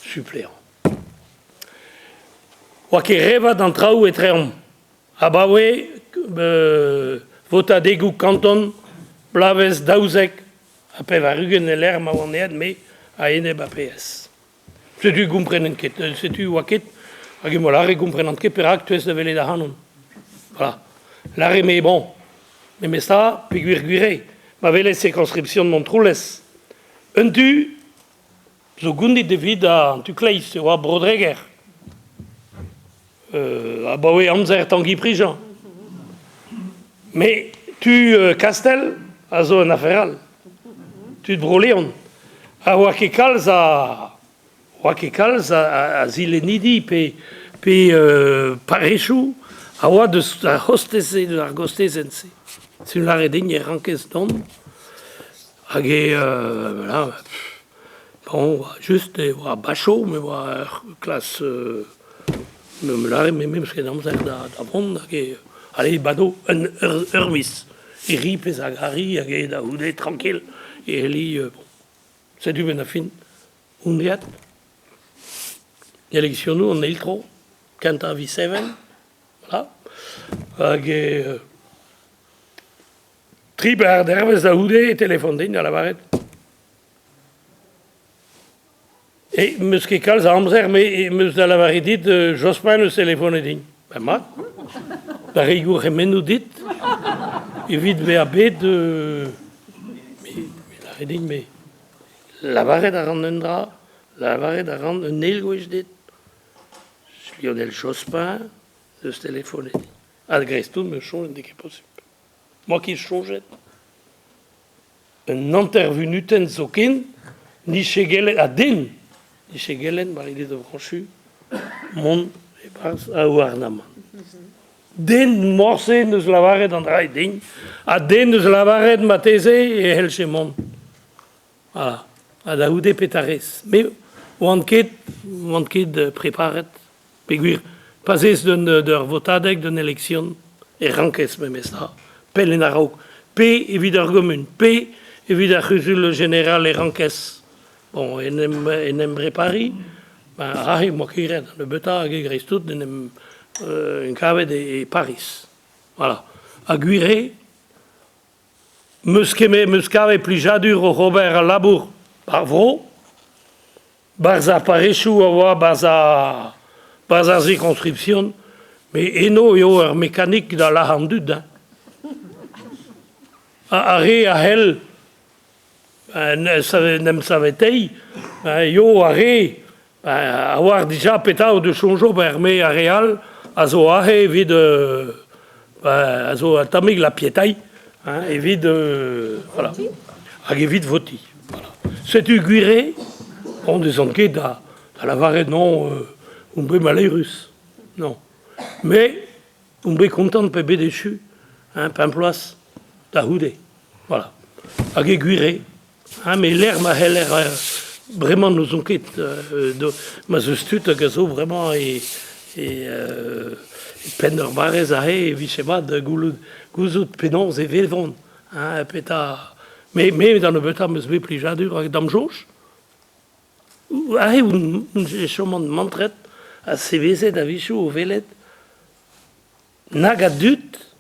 suppléant. Oa ket revat an traoù etreom. Abaoe, vota degou kanton, blavez daouzek, a pev a rugen e l'er ma wanead, me a eneb a PS. Setu gomprenan ket, setu oa ket, hag emo lare gomprenan ket perak tuez da vele da hanon. Voilà. Lare me bon. Me mesta, pe gwir-gwire. Ma vele circonscription de Montroulez. Un tu, zo gundit de vid a tu kleiz, oa brodreger. A baoe amzer Tanguy Prigent. Mais tu Castel, a zo an aferal. Tu broleon. A oa ket kalz a zilenidi pe parechou, a oa de hostese de ar gostezense. C'est une lare digne rankez don. Hag voilà. Bon, juste oa bachot, mais oa classe... me lare même ket amzer da vond, hag allez, bado, un urmis. E ri pez hag ari, hag da oude tranquil. Et eli, bon. C'est du ben a fin. Undiat. Élection nous, on est le trop. Quand à vie 7. Voilà. Hag tri bar d'herves da oude et téléphone din à la barrette. Et meus ket kalz a amzer, mais meus da la barrette dit, Jospin ne téléphone din. Ben mat. Da rigour e menou dit. Evit be a bet de... Mais la barrette a rand un dra, la barrette a rand un eil gwech dit. Lionel Jospin de ce téléphone. Ad grestoun me change dès que possible. Moi qui changeais. Un intervenu ten zokin, ni chez Gelen, à Den, ni chez Gelen, par l'idée de Franchu, mon et pas à Ouarnam. Den morse neus lavaret an dra din, a den neus lavaret mateze et hel chez mon. Voilà. A da oude petares. Mais oan ket preparet. Peguir, pazez d'ur votadeg d'un élection, et rankes me mesta, pel en araouk, pe evit ur gomun, pe evit ar le général et rankes. Bon, en em prepari, ben, ahe, mo kiret, le beta, hag egreiz tout, en em un kavet et Paris. Voilà. A guire, meus kavet pli jadur o Robert Labour, par vro, barza parechou a oa, barza circonscription, mais eno yo ur mécanique da la handud. Hein. A re a hel, nem savetei, yo a re, a war déjà petao de chonjo berme a real, a zo ahe vid, a zo a tamig la pietaï, hein, evit, voilà, hag evit voti. Voilà. Setu guire, on des enquêtes da la varet non, on be malheureux, non. Mais on be content de pe déchu, hein, pimploas, da houde. Voilà. Hag guire, hein, mais l'air m'a l'air vraiment nous enquêtes, ma zustut a gazo vraiment et pender barez a he, vichema de gouzout penons et velvon, hein, peta. Mais dans le beta, me zbe pli jadur avec dam joch. Ah, j'ai chomant de mantret à CVZ à Vichou au Velet. Nagadut,